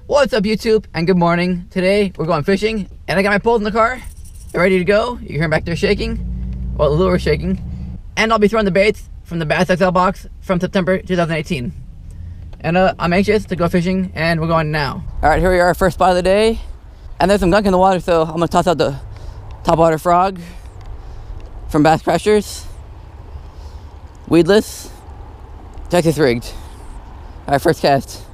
What's up, YouTube, and good morning. Today we're going fishing, and I got my poles in the car. They're ready to go. You can hear back there shaking. Well, the lure is shaking. And I'll be throwing the baits from the Bass XL box from September 2018. And I'm anxious to go fishing, and we're going now. All right, here we are, first spot of the day. And there's some gunk in the water, so I'm gonna toss out the topwater frog from Bass Crushers. Weedless, Texas rigged. All right, first cast.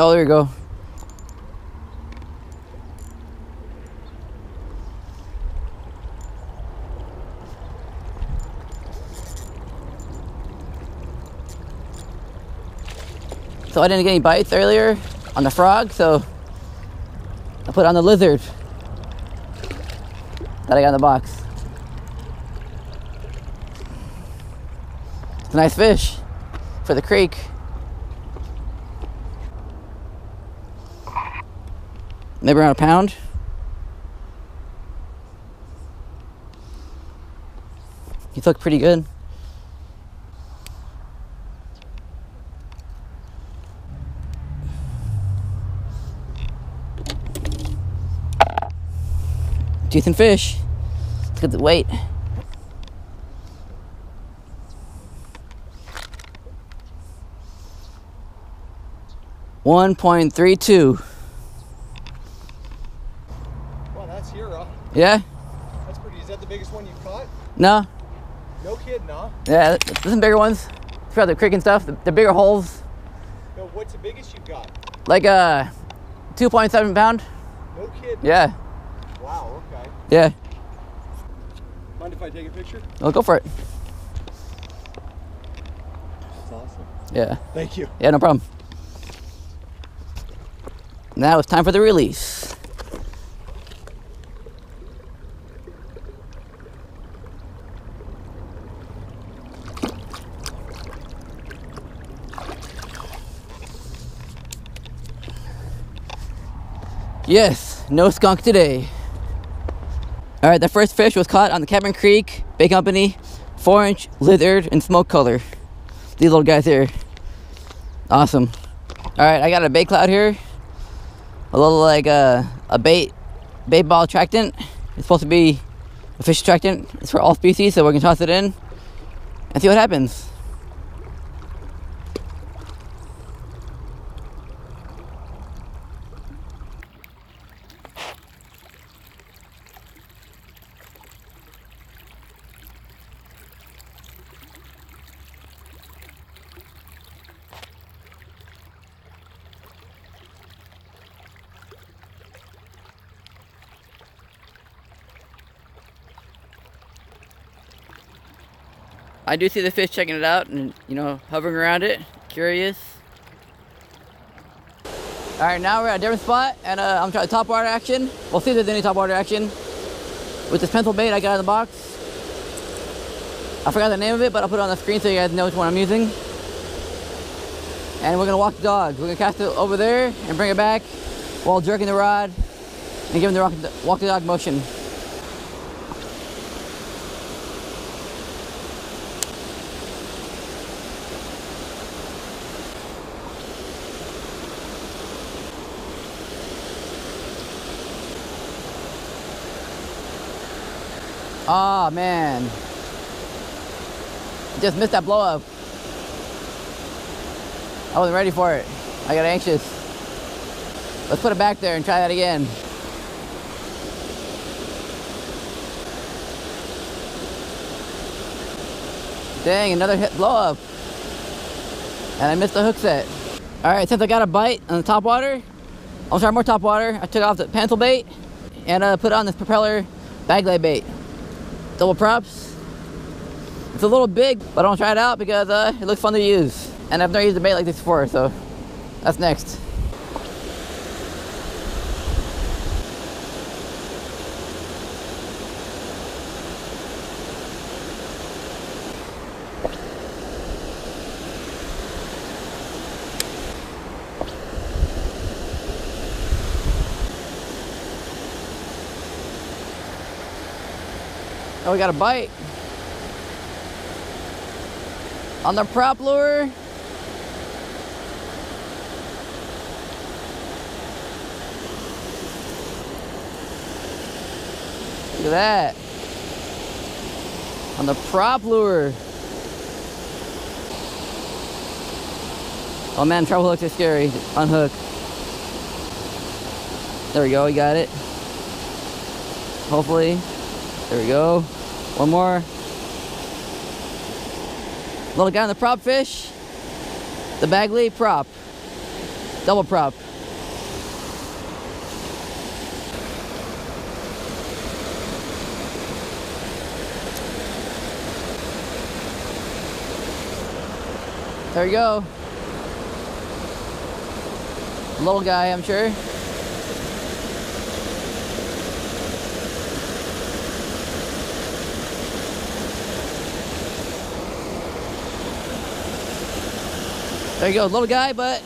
Oh, there you go. So I didn't get any bites earlier on the frog, so I put on the lizard that I got in the box. It's a nice fish for the creek. Maybe around a pound. He's looked pretty good. Decent fish. Look at the weight. .32. Wow, that's Hero. Yeah? That's pretty. Is that the biggest one you've caught? No. No kidding, huh? Yeah, there's some bigger ones. Throughout the creek and stuff. The bigger holes. No, what's the biggest you've got? Like 2.7 pound. No kidding. Yeah. Wow, okay. Yeah. Mind if I take a picture? Well, go for it. That's awesome. Yeah. Thank you. Yeah, no problem. Now it's time for the release. Yes, no skunk today. All right, the first fish was caught on the Cabin Creek Bait Company 4-inch lizard and smoke color. These little guys here. Awesome. All right, I got a bait cloud here. A little like a bait ball attractant. It's supposed to be a fish attractant. It's for all species, so we can toss it in and see what happens. I do see the fish checking it out and, you know, hovering around it, curious. All right, now we're at a different spot, and I'm trying topwater action. We'll see if there's any topwater action with this pencil bait I got in the box. I forgot the name of it, but I'll put it on the screen so you guys know which one I'm using. And we're gonna walk the dog. We're gonna cast it over there and bring it back while jerking the rod and giving the walk the dog motion. Oh man, just missed that blow up. I wasn't ready for it. I got anxious. Let's put it back there and try that again. Dang, another hit blow up. And I missed the hook set. All right, since I got a bite on the top water, I'll try more top water. I took off the pencil bait and put on this propeller bag lay bait. Double props. It's a little big, but I don't try it out because it looks fun to use. And I've never used a bait like this before, so that's next. Oh, we got a bite. On the prop lure. Look at that. On the prop lure. Oh man, treble hooks are scary. Unhook. There we go, we got it. Hopefully. There we go. One more. Little guy on the prop fish. The Bagley prop. Double prop. There we go. Little guy, I'm sure. There you go, little guy, but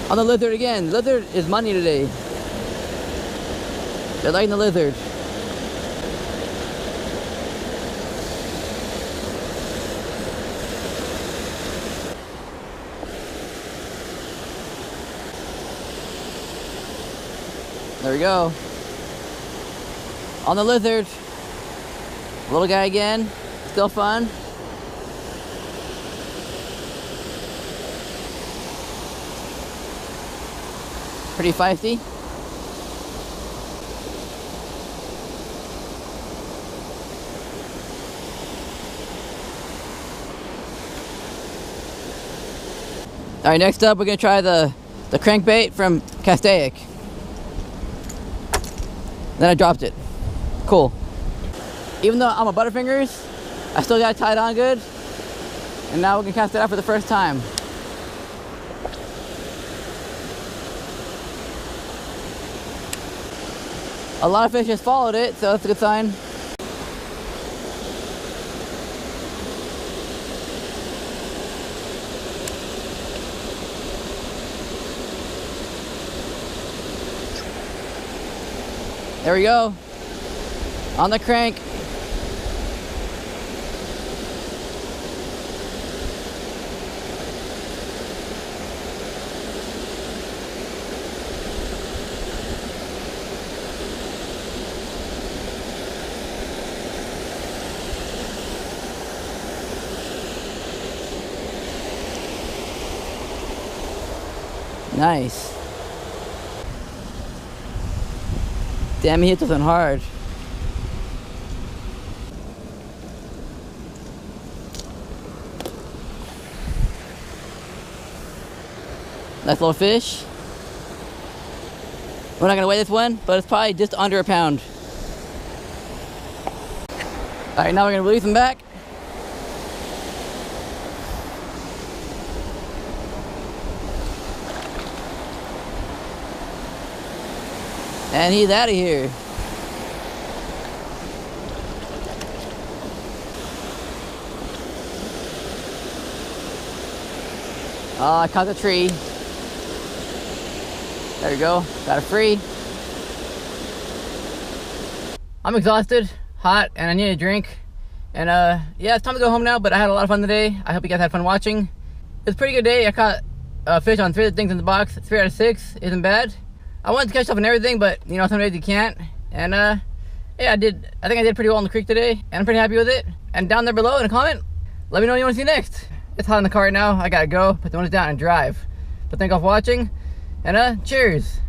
on the lizard again. Lizard is money today. They're liking the lizard. There we go. On the lizard. Little guy again. Still fun. Pretty feisty. All right, next up we're gonna try the crankbait from Castaic. Then I dropped it. Cool. Even though I'm a Butterfingers, I still got it tied on good. And now we're gonna cast it out for the first time. A lot of fish just followed it, so that's a good sign. There we go. On the crank. Nice. Damn, he hit something hard. Nice little fish. We're not gonna weigh this one, but it's probably just under a pound. All right, now we're gonna release him back. And he's out of here. Oh, I caught the tree. There we go, got it free. I'm exhausted, hot, and I need a drink. And yeah, it's time to go home now, but I had a lot of fun today. I hope you guys had fun watching. It's a pretty good day. I caught fish on 3 of the things in the box. 3 out of 6 isn't bad. I wanted to catch stuff and everything, but you know, some days you can't. And yeah, I think I did pretty well in the creek today, and I'm pretty happy with it. And down there below in a comment, let me know what you want to see next. It's hot in the car right now. I gotta go, put the windows down and drive. But thank you all for watching, and cheers.